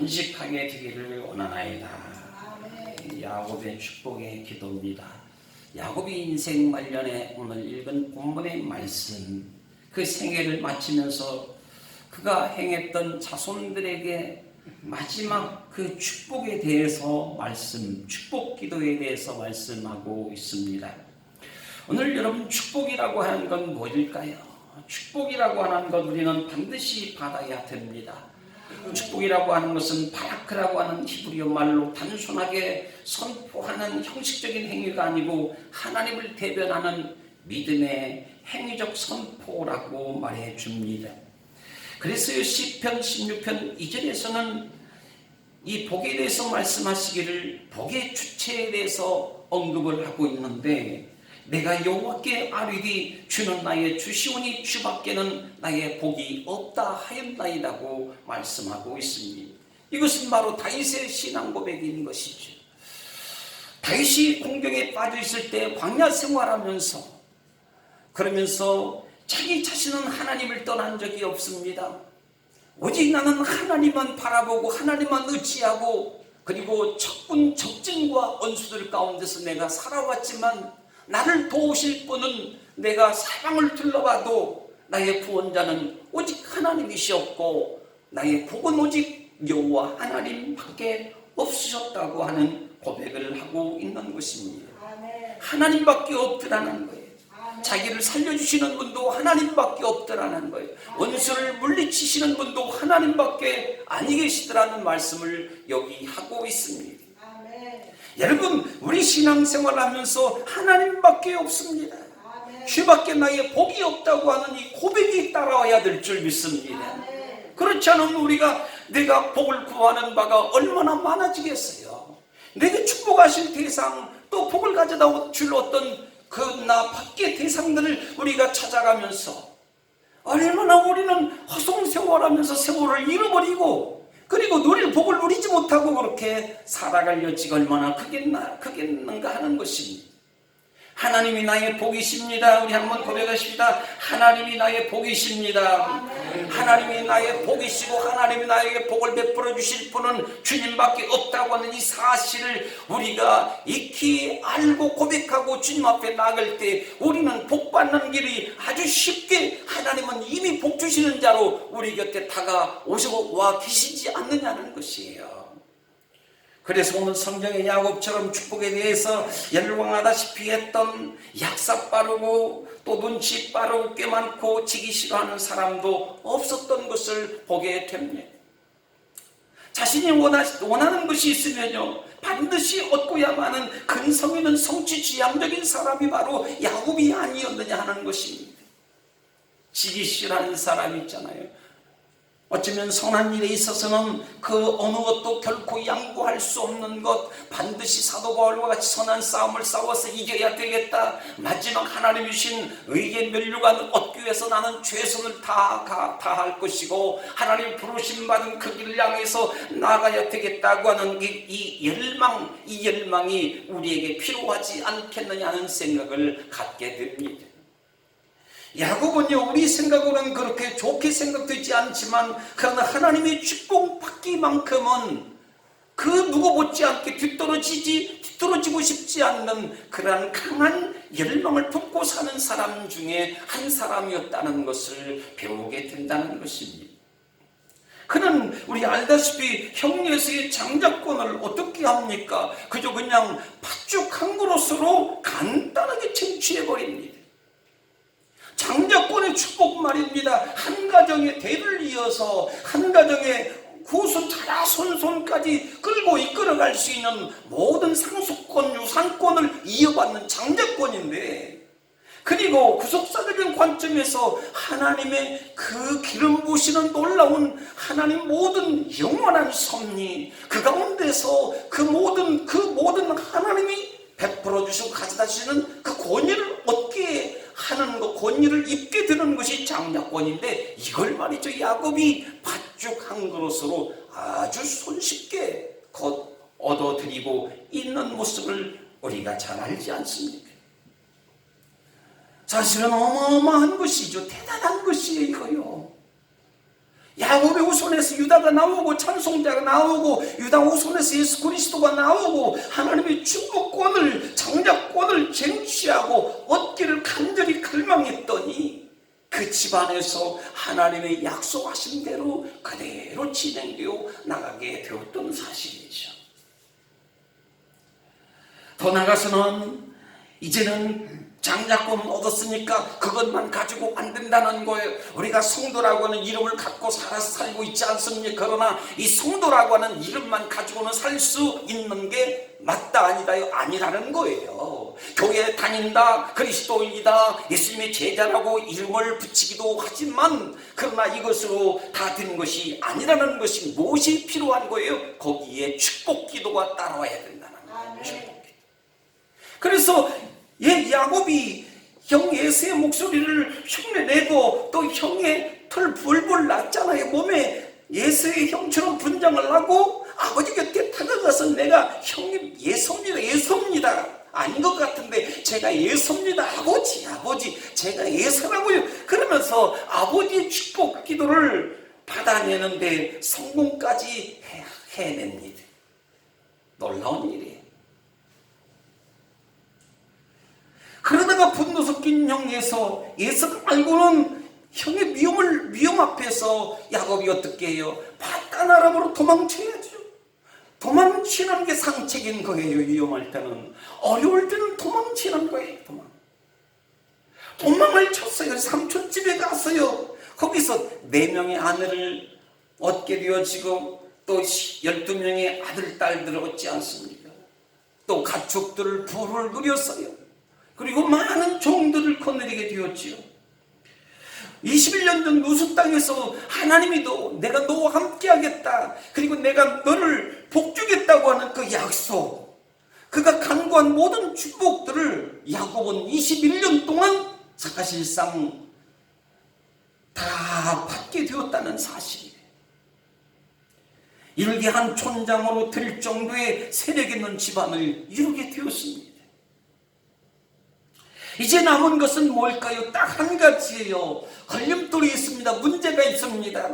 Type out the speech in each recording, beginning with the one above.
번식하게 되기를 원하나이다. 야곱의 축복의 기도입니다. 야곱의 인생 말년에 오늘 읽은 본문의 말씀, 그 생애를 마치면서 그가 행했던 자손들에게 마지막 그 축복에 대해서 축복 기도에 대해서 말씀하고 있습니다. 오늘 여러분, 축복이라고 하는 건 뭐일까요? 축복이라고 하는 것 우리는 반드시 받아야 됩니다. 축복이라고 하는 것은 바라크라고 하는 히브리어 말로 단순하게 선포하는 형식적인 행위가 아니고 하나님을 대변하는 믿음의 행위적 선포라고 말해 줍니다. 그래서 시편 16편 2절에서는 이 복에 대해서 말씀하시기를 복의 주체에 대해서 언급을 하고 있는데, 내가 여호와께 아뢰리 주는 나의 주시오니 주밖에는 나의 복이 없다 하였나이다고 말씀하고 있습니다. 이것은 바로 다윗의 신앙 고백인 것이죠. 다윗이 공경에 빠져 있을 때 광야 생활하면서 그러면서 자기 자신은 하나님을 떠난 적이 없습니다. 오직 나는 하나님만 바라보고 하나님만 의지하고, 그리고 적군 적진과 원수들 가운데서 내가 살아왔지만 나를 도우실 분은 내가 사방을 둘러봐도 나의 구원자는 오직 하나님이시었고 나의 복은 오직 여호와 하나님밖에 없으셨다고 하는 고백을 하고 있는 것입니다. 하나님밖에 없더라는 거예요. 자기를 살려주시는 분도 하나님밖에 없더라는 거예요. 원수를 물리치시는 분도 하나님밖에 아니 계시더라는 말씀을 여기 하고 있습니다. 여러분, 우리 신앙생활 하면서 하나님밖에 없습니다. 주밖에 나의 복이 없다고 하는 이 고백이 따라와야 될 줄 믿습니다. 그렇지 않으면 내가 복을 구하는 바가 얼마나 많아지겠어요. 내게 축복하실 대상, 또 복을 가져다 줄 어떤 나 밖의 대상들을 우리가 찾아가면서 얼마나 우리는 허송세월하면서 세월을 잃어버리고, 그리고 복을 누리지 못하고 그렇게 살아갈 여지가 얼마나 크겠는가 하는 것입니다. 하나님이 나의 복이십니다. 우리 한번 고백하십니다. 하나님이 나의 복이십니다. 하나님이 나의 복이시고 하나님이 나에게 복을 베풀어 주실 분은 주님밖에 없다고 하는 이 사실을 우리가 익히 알고 고백하고 주님 앞에 나갈 때 우리는 복 받는 길이 아주 쉽게, 하나님은 이미 복 주시는 자로 우리 곁에 다가오셔와 계시지 않느냐는 것이에요. 그래서 오늘 성경의 야곱처럼 축복에 대해서 열광하다시피 했던 약사 빠르고 또 눈치 빠르고 꽤 많고 지기 싫어하는 사람도 없었던 것을 보게 됩니다. 자신이 원하는 것이 있으면요 반드시 얻고야만 하는 근성 있는 성취지향적인 사람이 바로 야곱이 아니었느냐 하는 것입니다. 지기 싫어하는 사람이 있잖아요. 어쩌면 선한 일에 있어서는 그 어느 것도 결코 양보할 수 없는 것, 반드시 사도 바울과 같이 선한 싸움을 싸워서 이겨야 되겠다, 마지막 하나님이 주신 의의 면류관을 얻기 위해서 나는 최선을 다할 것이고 하나님 부르심 받은 그 길을 향해서 나아가야 되겠다고 하는 이 열망이 우리에게 필요하지 않겠느냐는 생각을 갖게 됩니다. 야곱은요 우리 생각으로는 그렇게 좋게 생각되지 않지만, 그러나 하나님의 축복 받기만큼은 그 누구 못지않게 뒤떨어지고 싶지 않는 그러한 강한 열망을 품고 사는 사람 중에 한 사람이었다는 것을 배우게 된다는 것입니다. 그는 우리 알다시피 형제에서의 장자권을 어떻게 합니까? 그저 그냥 팥죽 한 그릇으로 간단하게 쟁취해버립니다. 장자권의 축복 말입니다. 한 가정의 대를 이어서 한 가정의 후손 자손까지 끌고 이끌어갈 수 있는 모든 상속권, 유산권을 이어받는 장자권인데, 그리고 구속사적인 관점에서 하나님의 그 기름 부으시는 놀라운 하나님 모든 영원한 섭리, 그 가운데서 그 모든 하나님이 베풀어 주시고 가져다 주시는 그 권위를 얻게 하는 것, 권위를 입게 되는 것이 장자권인데, 이걸 말이죠 야곱이 팥죽 한 그릇으로 아주 손쉽게 얻어들이고 있는 모습을 우리가 잘 알지 않습니까? 사실은 어마어마한 것이죠. 대단한 것이에요. 이거요. 야곱의 후손에서 유다가 나오고 찬송자가 나오고 유다 후손에서 예수 그리스도가 나오고 하나님의 축복권을 장자권을 쟁취하고 얻기를 간절히 갈망했더니 그 집안에서 하나님의 약속하신 대로 그대로 진행되어 나가게 되었던 사실이죠. 더 나아가서는 이제는 장자권 얻었으니까 그것만 가지고 안 된다는 거예요. 우리가 성도라고 하는 이름을 갖고 살고 있지 않습니까? 그러나 이 성도라고 하는 이름만 가지고는 살 수 있는 게 맞다 아니다요? 아니라는 거예요. 교회에 다닌다, 그리스도인이다, 예수님의 제자라고 이름을 붙이기도 하지만 그러나 이것으로 다 되는 것이 아니라는 것이 무엇이 필요한 거예요? 거기에 축복 기도가 따라와야 된다는 거예요. 축복 기도. 그래서 야곱이 형 에서의 목소리를 흉내내고 또 형의 털 불불 났잖아요. 몸에 에서의 형처럼 분장을 하고 아버지 곁에 다가가서 내가 형님 예서입니다. 아닌 것 같은데 제가 예서입니다. 아버지 제가 예서라고요. 그러면서 아버지의 축복 기도를 받아내는데 성공까지 해냅니다. 놀라운 일이에요. 그러다가 분노 섞인 형 예서 알고는 형의 위험 앞에서 야곱이 어떻게 해요? 바깥 나라로 도망쳐야죠. 도망치는 게 상책인 거예요. 위험할 때는. 어려울 때는 도망치는 거예요. 도망을 쳤어요. 삼촌 집에 갔어요. 거기서 4명의 아내를 얻게 되어지고 또 12명의 아들, 딸들을 얻지 않습니까? 또 가축들을 부를 누렸어요. 그리고 많은 종들을 거느리게 되었지요. 21년 전 누수 땅에서 하나님이 내가 너와 함께 하겠다. 그리고 내가 너를 복주겠다고 하는 그 약속. 그가 간구한 모든 축복들을 야곱은 21년 동안 사실상 다 받게 되었다는 사실이에요. 이르게 한 촌장으로 될 정도의 세력 있는 집안을 이루게 되었습니다. 이제 남은 것은 뭘까요? 딱 한 가지예요. 걸림돌이 있습니다. 문제가 있습니다.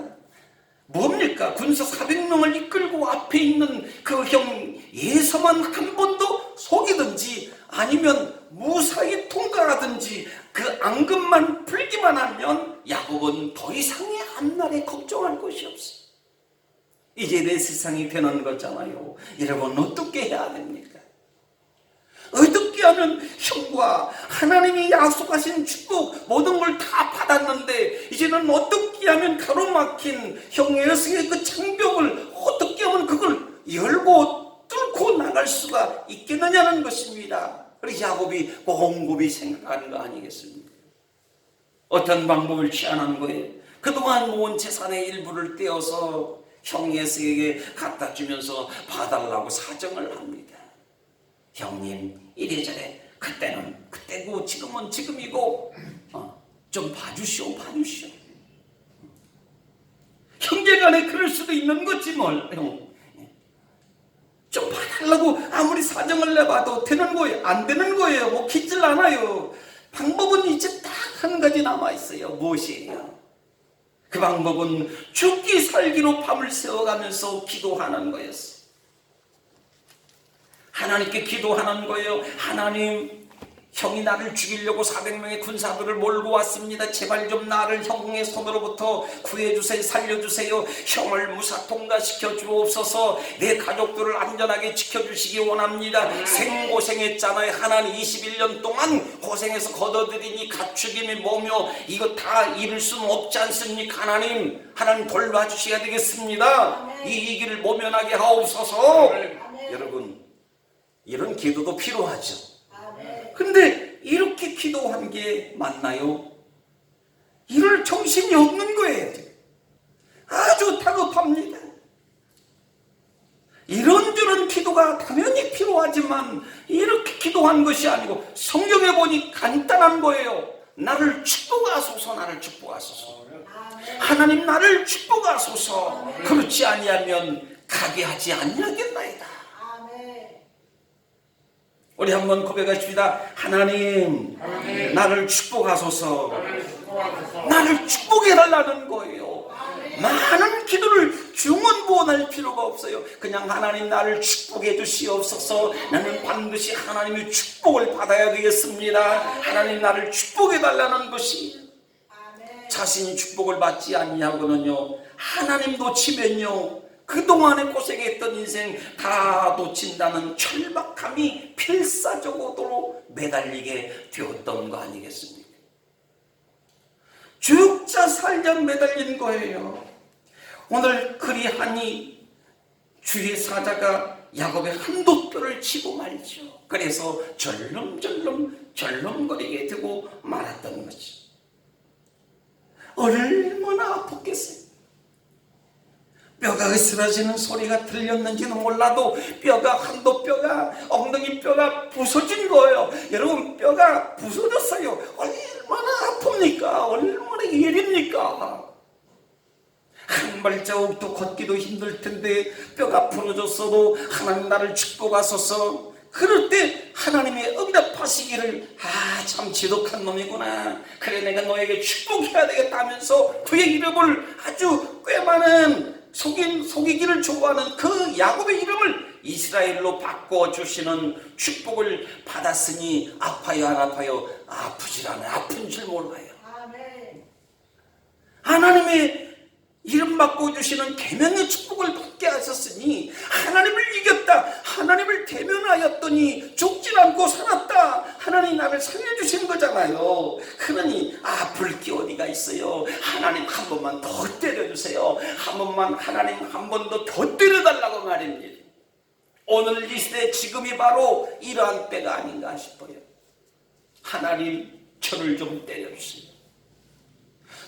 뭡니까? 군사 400명을 이끌고 앞에 있는 그 형 예서만 한 번도 속이든지 아니면 무사히 통과하든지 그 앙금만 풀기만 하면 야곱은 더 이상의 앞날에 걱정할 것이 없어요. 이제 내 세상이 되는 거잖아요. 여러분 어떻게 해야 됩니까? 어떻게 하면 형과 하나님이 약속하신 축복 모든 걸 다 받았는데 이제는 어떻게 하면 가로막힌 형의 그 장벽을 어떻게 하면 그걸 열고 뚫고 나갈 수가 있겠느냐는 것입니다. 그래서 야곱이 곰곰이 생각하는 거 아니겠습니까? 어떤 방법을 취하는 거예요? 그동안 모은 재산의 일부를 떼어서 형 에서에게 갖다 주면서 봐달라고 사정을 합니다. 형님 이래저래 그때는 그때고 지금은 지금이고 좀 봐주시오. 형제간에 그럴 수도 있는 거지 뭘. 좀 봐달라고 아무리 사정을 내봐도 되는 거예요? 안 되는 거예요? 먹히질 않아요. 방법은 이제 딱 한 가지 남아있어요. 무엇이에요? 그 방법은 죽기 살기로 밤을 새워가면서 기도하는 거였어요. 하나님께 기도하는 거예요. 하나님, 형이 나를 죽이려고 400명의 군사들을 몰고 왔습니다. 제발 좀 나를 형의 손으로부터 구해주세요. 살려주세요. 형을 무사 통과시켜 주옵소서. 내 가족들을 안전하게 지켜주시기 원합니다. 생고생했잖아요. 하나님 21년 동안 고생해서 거둬들이니 가축임이 뭐며 이거 다 이룰 수는 없지 않습니까? 하나님 돌봐주셔야 되겠습니다. 이 길을 모면하게 하옵소서. 여러분 이런 기도도 필요하죠. 근데 이렇게 기도한 게 맞나요? 이럴 정신이 없는 거예요. 아주 다급합니다. 이런저런 기도가 당연히 필요하지만 이렇게 기도한 것이 아니고 성경에 보니 간단한 거예요. 나를 축복하소서. 하나님 나를 축복하소서. 그렇지 아니하면 가게 하지 아니하겠나이다. 우리 한번 고백하십시다. 하나님, 나를 축복하소서. 나를 축복해 달라는 거예요. 많은 기도를 중언부언할 필요가 없어요. 그냥 하나님 나를 축복해 주시옵소서. 나는 반드시 하나님의 축복을 받아야 되겠습니다. 하나님 나를 축복해 달라는 것이, 자신이 축복을 받지 아니하고는요, 하나님 놓치면요, 그동안에 고생했던 인생 다 놓친다는 절박함이 필사적으로 매달리게 되었던 거 아니겠습니까? 죽자 살자 매달린 거예요. 오늘 그리하니 주의 사자가 야곱의 한도뼈를 치고 말이죠. 그래서 절름거리게 되고 말았던 거죠. 얼마나 아팠겠어요. 뼈가 으스러지는 소리가 들렸는지는 몰라도 한도뼈가, 엉덩이 뼈가 부서진 거예요. 여러분, 뼈가 부서졌어요. 얼마나 아픕니까? 얼마나 예립니까? 한 발자국도 걷기도 힘들 텐데 뼈가 부러졌어도 하나님 나를 축복하소서. 그럴 때 하나님의 응답하시기를, 참 지독한 놈이구나, 그래 내가 너에게 축복해야 되겠다 하면서 그의 이름을, 아주 꽤 많은 속이기를 좋아하는 그 야곱의 이름을 이스라엘로 바꿔주시는 축복을 받았으니 아파요 안 아파요? 아프질 않아요. 아픈 줄 몰라요. 하나님의 이름 바꿔주시는 계명의 축복을 받게 하셨으니 하나님을 이겼다, 하나님을 대면하였더니 죽질 않고 살았다, 하나님 나를 살려주신 거잖아요. 그러니 아플 게 어디가 있어요. 하나님 한 번만 더 때려주세요. 하나님 한 번 더 때려달라고 말입니다. 오늘 이 시대 지금이 바로 이러한 때가 아닌가 싶어요. 하나님 저를 좀 때려주세요.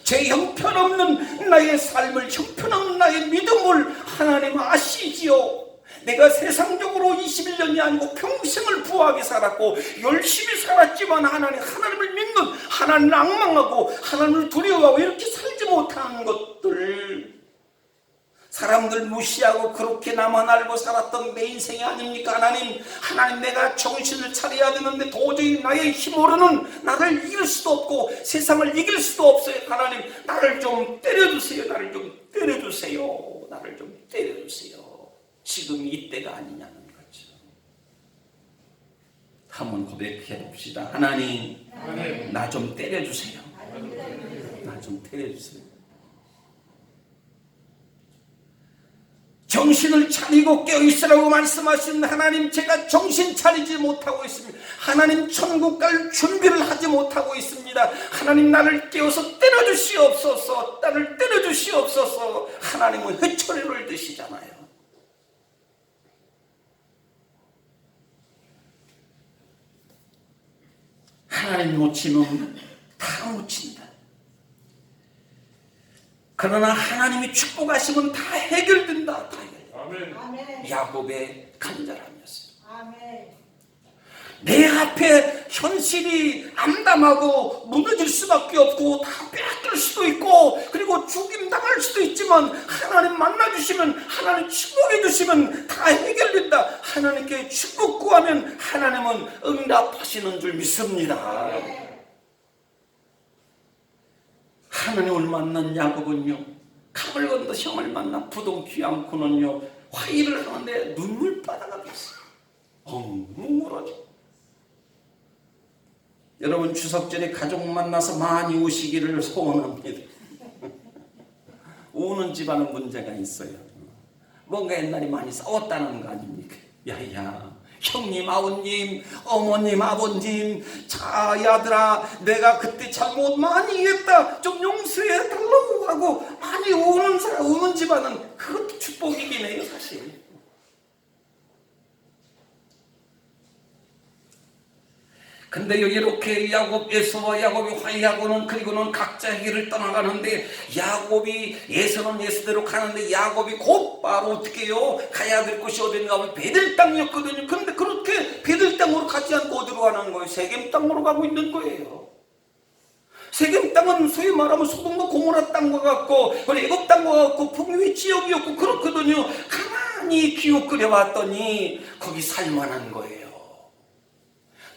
제 형편없는 나의 삶을, 형편없는 나의 믿음을 하나님 아시지요. 내가 세상적으로 21년이 아니고 평생을 부하게 살았고 열심히 살았지만 하나님을 믿는, 하나님을 앙망하고 하나님을 두려워하고 이렇게 살지 못하는 것들, 사람들 무시하고 그렇게 나만 알고 살았던 내 인생이 아닙니까? 하나님 내가 정신을 차려야 되는데 도저히 나의 힘으로는 나를 이길 수도 없고 세상을 이길 수도 없어요. 하나님 나를 좀 때려주세요. 나를 좀 때려주세요. 나를 좀 때려주세요. 지금 이때가 아니냐는 거죠. 한번 고백해 봅시다. 하나님 나 좀 때려주세요. 나 좀 때려주세요. 정신을 차리고 깨어있으라고 말씀하신 하나님, 제가 정신 차리지 못하고 있습니다. 하나님 천국 갈 준비를 하지 못하고 있습니다. 하나님 나를 깨워서 때려주시옵소서. 나를 때려주시옵소서. 하나님은 회초리를 드시잖아요. 하나님 놓치면 다 놓친다. 그러나 하나님이 축복하시면 다 해결된다. 다 해결된다. 아멘. 야곱의 간절함이었어요. 아멘. 내 앞에 현실이 암담하고 무너질 수밖에 없고 다 빼앗길 수도 있고 그리고 죽임 당할 수도 있지만 하나님 만나주시면, 하나님 축복해 주시면 다 해결된다. 하나님께 축복 구하면 하나님은 응답하시는 줄 믿습니다. 아멘. 하나님을 만난 야곱은요, 갑을 건너 형을 만나 부둥키 안고는요, 화의를 하는데 눈물바다가 됐어요. 엉엉 울어져. 여러분 추석전에 가족 만나서 많이 우시기를 소원합니다. 우는 집안은 문제가 있어요. 뭔가 옛날에 많이 싸웠다는 거 아닙니까? 야야, 형님, 아버님, 어머님, 아버님, 자, 야들아, 내가 그때 잘못 많이 했다, 좀 용서해 달라고 하고 많이 우는 집안은 그것도 축복이긴 해요, 사실. 근데 여기 이렇게 야곱에서와 야곱이 화해하고는, 그리고는 각자의 길을 떠나가는데, 야곱이 예서는 예서대로 가는데 야곱이 곧바로 어떻게 해요? 가야 될 곳이 어딘가 하면 베델 땅이었거든요. 근데 그렇게 베델 땅으로 가지 않고 어디로 가는 거예요? 세겜 땅으로 가고 있는 거예요. 세겜 땅은 소위 말하면 소돔과 고모라 땅과 같고 애굽 땅과 같고 북유의 지역이었고 그렇거든요. 가만히 기웃거려 봤더니 거기 살만한 거예요.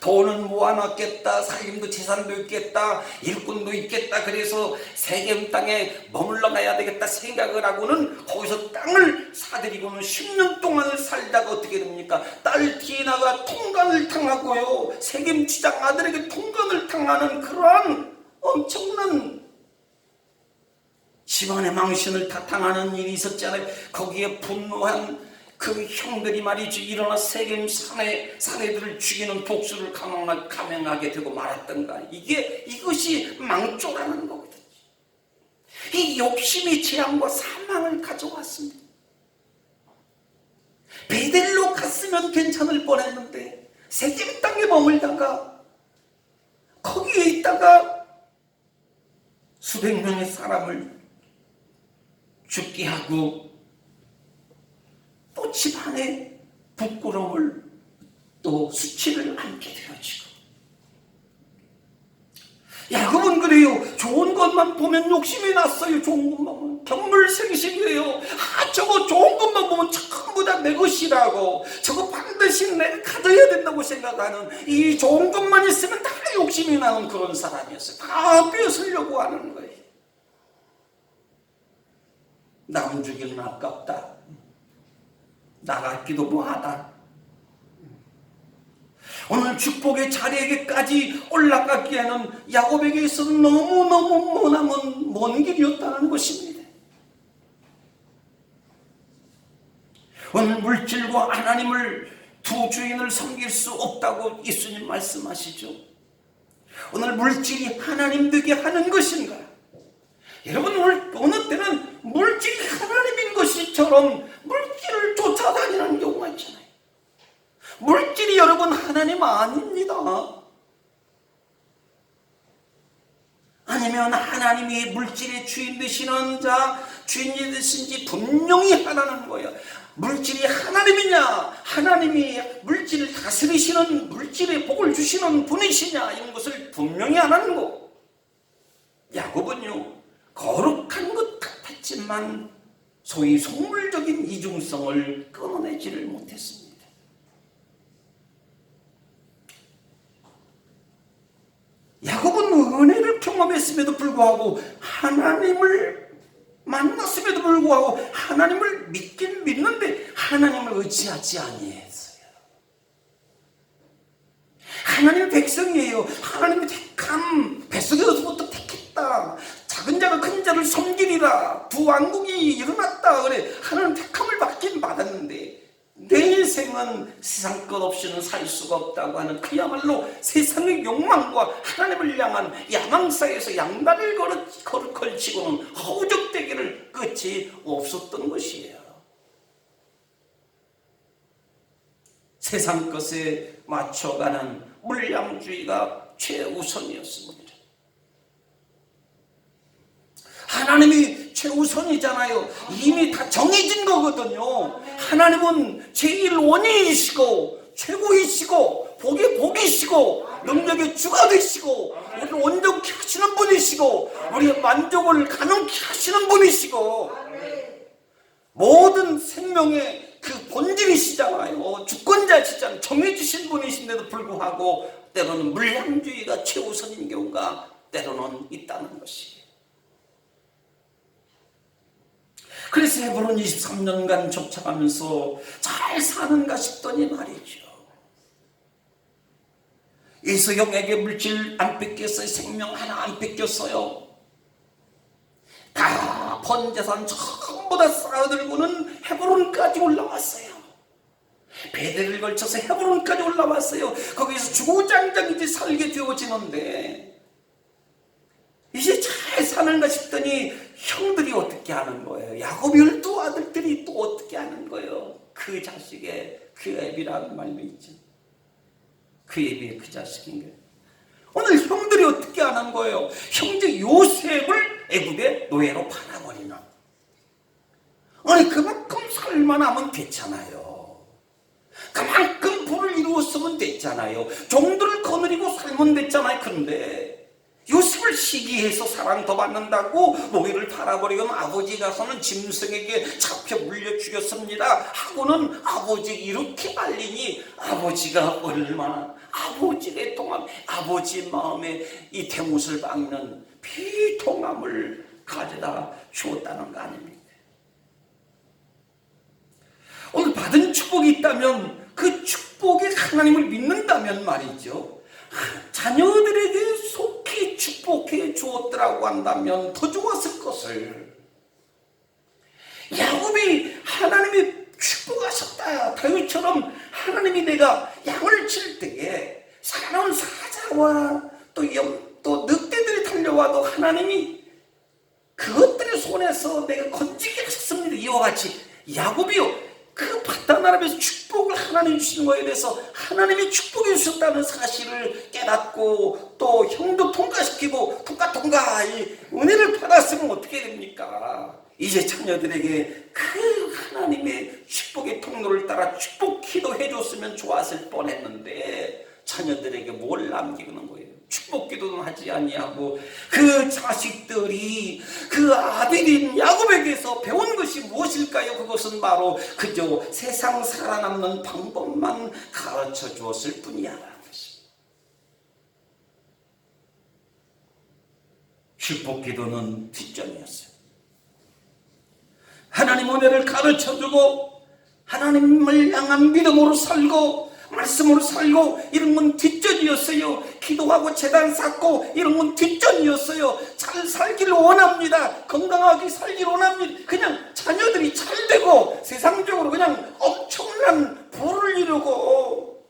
돈은 모아놨겠다, 살림도 재산도 있겠다, 일꾼도 있겠다, 그래서 세겜 땅에 머물러 가야 되겠다 생각을 하고는 거기서 땅을 사들이고는 10년 동안을 살다가 어떻게 됩니까? 딸 디나가 통간을 당하고요, 세겜 주장 아들에게 통간을 당하는 그러한 엄청난 집안의 망신을 다 당하는 일이 있었잖아요. 거기에 분노한 그 형들이 말이죠, 일어나 세겜 사내들을 죽이는 복수를 감행하게 되고 말았던가. 이것이 망조라는 거거든요. 이 욕심이 재앙과 사망을 가져왔습니다. 베델로 갔으면 괜찮을 뻔했는데 세겜 땅에 머물다가 거기에 있다가 수백 명의 사람을 죽게 하고 또 집안에 부끄러움을 또 수치를 안게 되어지고. 야곱은 그래요. 좋은 것만 보면 욕심이 났어요. 좋은 것만 보면 견물생식이에요. 저거 좋은 것만 보면 전부 다 내 것이라고, 저거 반드시 내가 가져야 된다고 생각하는, 이 좋은 것만 있으면 다 욕심이 나는 그런 사람이었어요. 다 빼앗으려고 하는 거예요. 남 주기는 아깝다, 나같기도 뭐하다. 오늘 축복의 자리에게까지 올라가기에는 야곱에게 있어서 너무너무 먼 길이었다는 것입니다. 오늘 물질과 하나님을 두 주인을 섬길 수 없다고 예수님 말씀하시죠. 오늘 물질이 하나님 되게 하는 것인가? 여러분, 어느 때는 물질이 하나님인 것이처럼 물질을 쫓아다니는 경우가 있잖아요. 물질이 여러분 하나님 아닙니다. 아니면 하나님이 물질의 주인 되시는 자, 주인이 되신지 분명히 하라는 거예요. 물질이 하나님이냐, 하나님이 물질을 다스리시는, 물질의 복을 주시는 분이시냐, 이런 것을 분명히 하라는 거. 야곱은요, 거룩한 것 같았지만 소위 속물적인 이중성을 끊어내지를 못했습니다. 야곱은 은혜를 경험했음에도 불구하고, 하나님을 만났음에도 불구하고 하나님을 믿긴 믿는데 하나님을 의지하지 아니했어요. 하나님의 백성이에요. 하나님의 택함, 뱃속에서부터 택했다. 작은 자가 큰 자를 섬기리라. 두 왕국이 일어났다. 그래, 하나님 택함을 받긴 받았는데 내 인생은 세상 것 없이는 살 수가 없다고 하는, 그야말로 세상의 욕망과 하나님을 향한 야망 사이에서 양다리를 걸치고는 허우적대기를 끝이 없었던 것이에요. 세상 것에 맞춰가는 물량주의가 최우선이었습니다. 하나님이 최우선이잖아요. 이미 다 정해진 거거든요. 하나님은 제일 원인이시고 최고이시고 복의 복이시고 능력의 주가 되시고 우리를 온전케 하시는 분이시고 우리의 만족을 가능케 하시는 분이시고 모든 생명의 그 본질이시잖아요. 주권자시잖아요. 정해주신 분이신데도 불구하고 때로는 물량주의가 최우선인 경우가 때로는 있다는 것이에요. 그래서 헤브론 23년간 쫓아가면서 잘 사는가 싶더니 말이죠, 이스경에게 물질 안 뺏겼어요. 생명 하나 안 뺏겼어요. 다 번 재산 전부 다 쌓아들고는 헤브론까지 올라왔어요. 배대를 걸쳐서 헤브론까지 올라왔어요. 거기서 주구장창 이제 살게 되어지는데 이제 잘 사는가 싶더니 형들이 어떻게 하는 거예요? 야곱 12아들들이 또 어떻게 하는 거예요? 그 자식의 그 애비라는 말도 있죠. 그 애비의 그 자식인 거예요. 오늘 형들이 어떻게 하는 거예요? 형제 요셉을 애굽의 노예로 팔아버리는. 아니 그만큼 살만하면 됐잖아요. 그만큼 부를 이루었으면 됐잖아요. 종들을 거느리고 살면 됐잖아요. 그런데 요셉을 시기해서 사랑 더 받는다고 노예를 팔아버리고 아버지 가서는 짐승에게 잡혀 물려 죽였습니다 하고는 아버지 이렇게 말리니 아버지가 얼마나 아버지의 통함, 아버지 마음에 이 대못을 박는 비통함을 가져다 주었다는 거 아닙니까? 오늘 받은 축복이 있다면 그 축복에 하나님을 믿는다면 말이죠, 자녀들에게 속히 축복해 주었더라고 한다면 더 좋았을 것을. 야곱이 하나님이 축복하셨다, 다윗처럼 하나님이 내가 양을 칠 때에 사나운 사자와 또 늑대들이 달려와도 하나님이 그것들의 손에서 내가 건지게 하셨습니다, 이와 같이 야곱이요, 그 바다나라에서 축복을 하나님이 주시는 거에 대해서 하나님이 축복해 주셨다는 사실을 깨닫고 또 형도 통과시키고 통과 이 은혜를 받았으면 어떻게 됩니까? 이제 자녀들에게 그 하나님의 축복의 통로를 따라 축복 기도해 줬으면 좋았을 뻔했는데 자녀들에게 뭘 남기는 거예요? 축복 기도는 하지 아니하고 그 자식들이 그 아들인 야곱에게서 배운 것이 무엇일까요? 그것은 바로 그저 세상 살아남는 방법만 가르쳐 주었을 뿐이야. 축복 기도는 뒷전이었어요. 하나님 은혜를 가르쳐주고 하나님을 향한 믿음으로 살고 말씀으로 살고 이런 건 뒷전이었어요. 기도하고 제단 쌓고 이런 건 뒷전이었어요. 잘 살기를 원합니다. 건강하게 살기를 원합니다. 그냥 자녀들이 잘 되고 세상적으로 그냥 엄청난 부를 이루고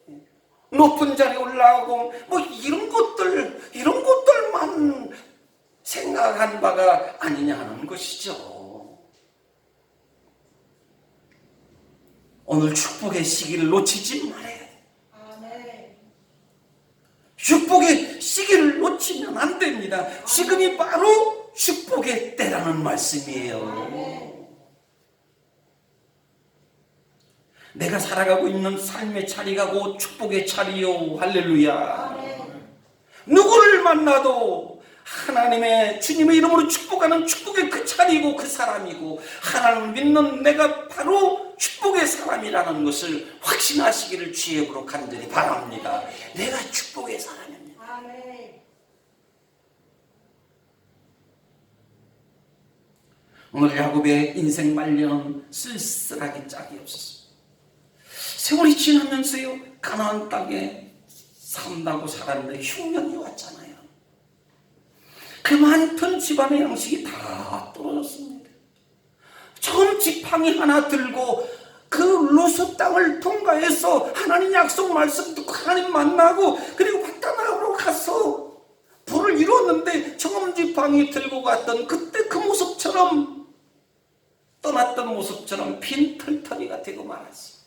높은 자리에 올라가고 뭐 이런 것들만 생각한 바가 아니냐 하는 것이죠. 오늘 축복의 시기를 놓치지 말아야 돼. 축복의 시기를 놓치면 안 됩니다. 지금이 바로 축복의 때라는 말씀이에요. 내가 살아가고 있는 삶의 자리가 곧 축복의 자리요. 할렐루야. 누구를 만나도 하나님의 주님의 이름으로 축복하는 축복의 그 자리고 그 사람이고 하나님을 믿는 내가 바로 축복의 사람이라는 것을 확신하시기를 주의 이름으로 간절히 바랍니다. 내가 축복의 사람입니다. 오늘 야곱의 인생 말년은 쓸쓸하기 짝이 없었습니다. 세월이 지나면서요, 가나안 땅에 산다고 살았는데 흉년이 왔잖아요. 그 많던 집안의 양식이 다 떨어졌습니다. 처음 지팡이 하나 들고 그 루스 땅을 통과해서 하나님 약속 말씀 듣고 하나님 만나고 그리고 바다나라로 가서 부를 이루었는데 처음 지팡이 들고 갔던 그때 그 모습처럼 떠났던 모습처럼 빈털터리가 되고 말았어요.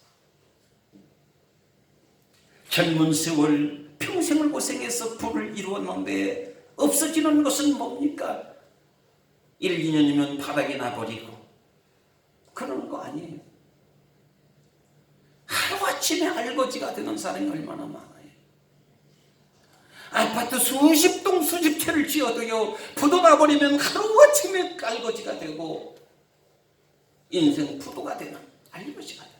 젊은 세월 평생을 고생해서 부를 이루었는데 없어지는 것은 뭡니까? 1, 2년이면 바닥에 나버리고 그러는 거 아니에요. 하루아침에 알거지가 되는 사람이 얼마나 많아요. 아파트 수십 동 수십 채를 지어도요, 부도 나버리면 하루아침에 알거지가 되고 인생 부도가 되는 알거지가 돼요.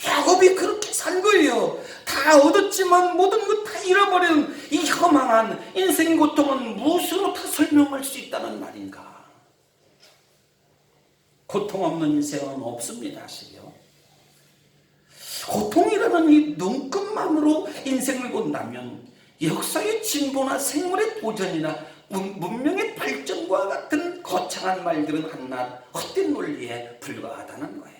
야곱이 그렇게 산 거예요. 다 얻었지만 모든 것 다 잃어버리는 이 허망한 인생 고통은 무엇으로 다 설명할 수 있다는 말인가? 고통 없는 인생은 없습니다. 사실요. 고통이라는 이 눈끝만으로 인생을 본다면 역사의 진보나 생물의 도전이나 문명의 발전과 같은 거창한 말들은 한낱 헛된 논리에 불과하다는 거예요.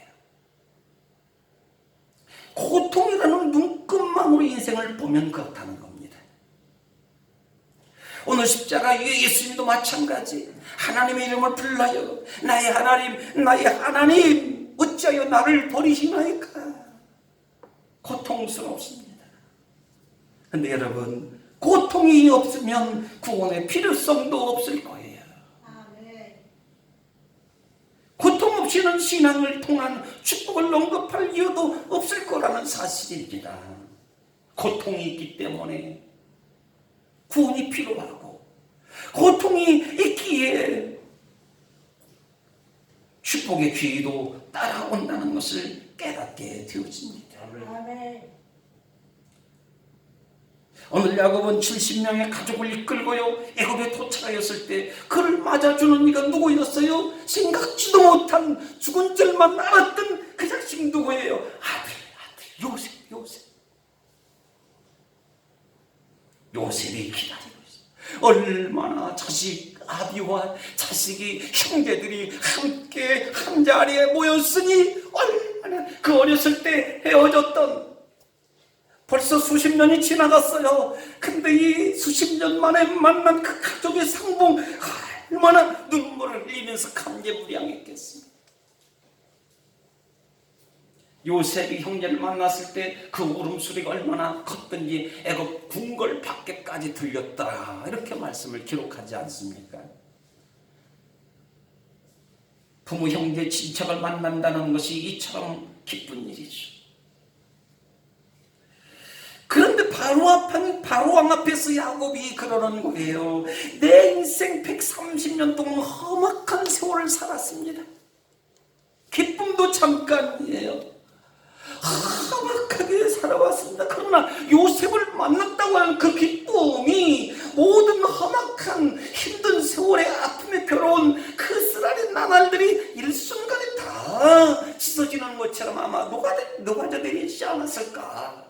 고통이라는 눈끝만으로 인생을 보면 그렇다는 겁니다. 오늘 십자가 예수님도 마찬가지. 하나님의 이름을 불러요. 나의 하나님 어찌하여 나를 버리시나이까. 고통스럽습니다. 그런데 여러분, 고통이 없으면 구원의 필요성도 없을 거예요. 고통 없이는 신앙을 통한 축복을 언급할 이유도 없을 거라는 사실입니다. 고통이 있기 때문에 구원이 필요하고 고통이 있기에 축복의 기회도 따라온다는 것을 깨닫게 되어집니다. 오늘 야곱은 70명의 가족을 이끌고요 애굽에 도착하였을 때 그를 맞아주는 이가 누구였어요? 생각지도 못한 죽은 줄만 알았던 그 자식 누구예요? 아들 요셉이 기다리고 있어요. 얼마나 자식 아비와 자식이 형제들이 함께 한 자리에 모였으니 얼마나 그 어렸을 때 헤어졌던 벌써 수십 년이 지나갔어요. 근데 이 수십 년 만에 만난 그 가족의 상봉 얼마나 눈물을 흘리면서 감개무량했겠습니까? 요셉이 형제를 만났을 때 그 울음소리가 얼마나 컸던지 애굽 궁궐 밖에까지 들렸더라 이렇게 말씀을 기록하지 않습니까? 부모, 형제, 친척을 만난다는 것이 이처럼 기쁜 일이죠. 그런데 바로왕 앞에서 야곱이 그러는 거예요. 내 인생 130년 동안 험악한 세월을 살았습니다. 기쁨도 잠깐이에요. 험악하게 살아왔습니다. 그러나 요셉을 만났다고 하는 그 기쁨이 모든 험악한 힘든 세월의 아픔에 괴로운 그 쓰라린 나날들이 일순간에 다 씻어지는 것처럼 아마 녹아져 내리지 않았을까.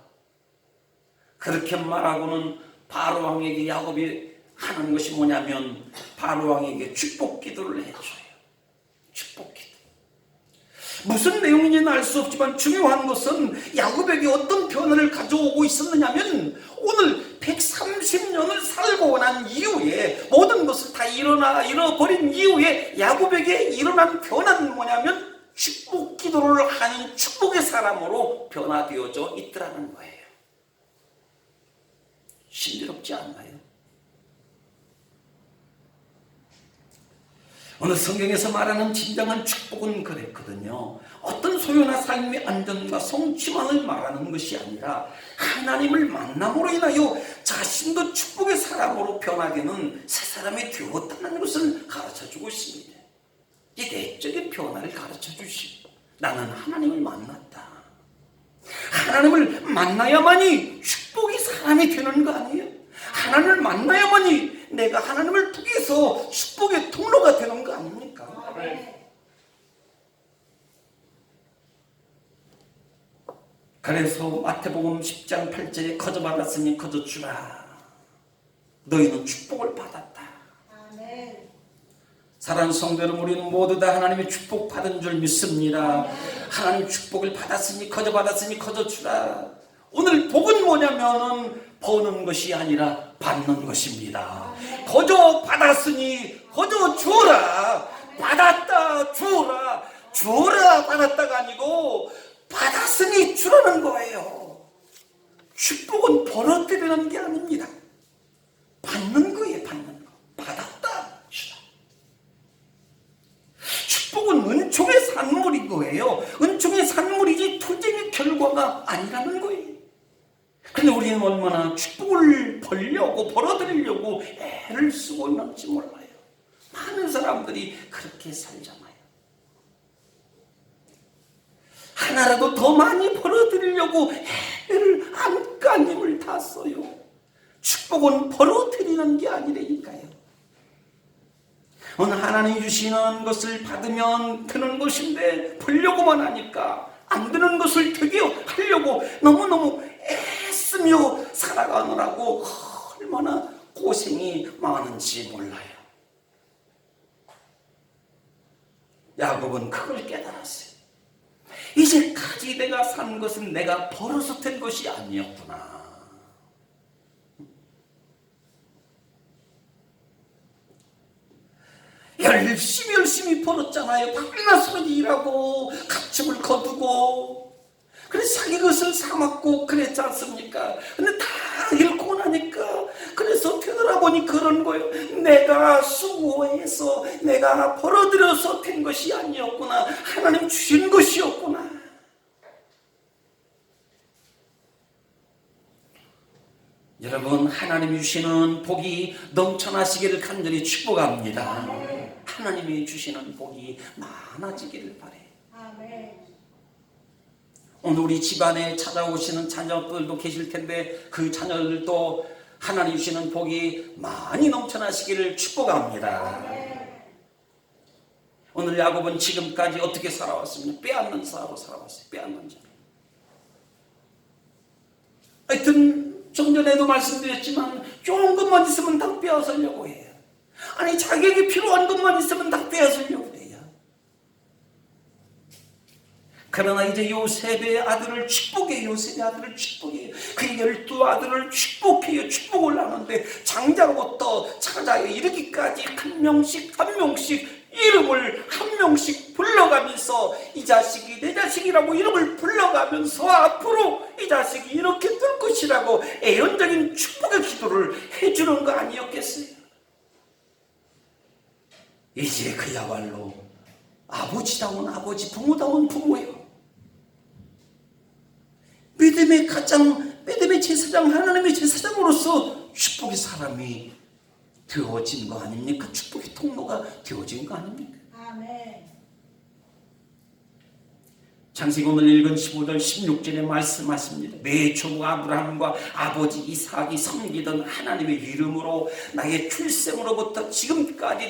그렇게 말하고는 바로왕에게 야곱이 하는 것이 뭐냐면 바로왕에게 축복 기도를 해줘요. 축복 기도. 무슨 내용인지는 알 수 없지만 중요한 것은 야곱에게 어떤 변화를 가져오고 있었느냐면 오늘 130년을 살고 난 이후에 모든 것을 다 잃어버린 이후에 야곱에게 일어난 변화는 뭐냐면 축복 기도를 하는 축복의 사람으로 변화되어져 있더라는 거예요. 신비롭지 않나요? 오늘 성경에서 말하는 진정한 축복은 그랬거든요. 어떤 소유나 삶의 안전과 성취만을 말하는 것이 아니라 하나님을 만남으로 인하여 자신도 축복의 사람으로 변화되는 새 사람이 되었다는 것을 가르쳐주고 있습니다. 이 내적인 변화를 가르쳐주시고 나는 하나님을 만났다. 하나님을 만나야만이 축복의 사람이 되는 거 아니에요? 하나님을 만나야만이 내가 하나님을 통해서 축복의 통로가 되는 거 아닙니까? 그래서 마태복음 10장 8절에 거저 받았으니 거저 주라. 너희는 축복을 받았다. 사랑하는 성도 여러분, 우리는 모두 다 하나님의 축복 받은 줄 믿습니다. 하나님 축복을 받았으니 거저 받았으니 거저 주라. 오늘 복은 뭐냐면은 버는 것이 아니라 받는 것입니다. 거저 받았으니 거저 주라. 받았다 주라. 주라 받았다가 아니고 받았으니 주라는 거예요. 축복은 벌어들이는 게 아닙니다. 받는 거예요. 받는 거. 받았다 주라. 축복은 은총의 산물인 거예요. 은총의 산물이지 투쟁의 결과가 아니라는 거예요. 근데 우리는 얼마나 축복을 벌어들이려고 애를 쓰고 있는지 몰라요. 많은 사람들이 그렇게 살잖아요. 하나라도 더 많이 벌어들이려고 애를 안간힘을 다 써요. 축복은 벌어들이는 게 아니라니까요. 오늘 하나님이 주시는 것을 받으면 되는 것인데 벌려고만 하니까 안 되는 것을 되게 하려고 너무너무 애쓰며 살아가느라고 얼마나 고생이 많은지 몰라요. 야곱은 그걸 깨달았어요. 이제까지 내가 산 것은 내가 벌어서 된 것이 아니었구나. 열심히 벌었잖아요. 밤낮으로 일하고 가축을 거두고 그래서 자기 것을 사먹고 그랬지 않습니까? 근데 다 잃고 나니까 그래서 되돌아보니 그런 거예요. 내가 수고해서 내가 벌어들여서 된 것이 아니었구나. 하나님 주신 것이었구나. 여러분, 하나님이 주시는 복이 넘쳐나시기를 간절히 축복합니다. 하나님이 주시는 복이 많아지기를 바래요. 오늘 우리 집안에 찾아오시는 자녀들도 계실 텐데 그 자녀들도 하나님 주시는 복이 많이 넘쳐나시기를 축복합니다. 오늘 야곱은 지금까지 어떻게 살아왔습니까? 빼앗는 사로 살아왔어요. 빼앗는 자. 하여튼 좀 전에도 말씀드렸지만 좋은 것만 있으면 다 빼앗으려고 해요. 아니 자기에게 필요한 것만 있으면 다 빼앗으려고 해요. 그러나 이제 요셉의 아들을 축복해요. 요셉의 아들을 축복해요. 그 12 아들을 축복해요. 축복을 하는데 장자로부터 찾아요. 이르기까지 한 명씩 이름을 한 명씩 불러가면서 이 자식이 내 자식이라고 이름을 불러가면서 앞으로 이 자식이 이렇게 될 것이라고 애연적인 축복의 기도를 해주는 거 아니었겠어요? 이제 그야말로 아버지다운 아버지, 부모다운 부모예요. 믿음의 제사장, 하나님의 제사장으로서 축복의 사람이 되어진 거 아닙니까? 축복의 통로가 되어진 거 아닙니까? 아멘. 창세기 오늘 읽은 15절 16절에 말씀하십니다. 내 조부 아브라함과 아버지 이삭이 섬기던 하나님의 이름으로 나의 출생으로부터 지금까지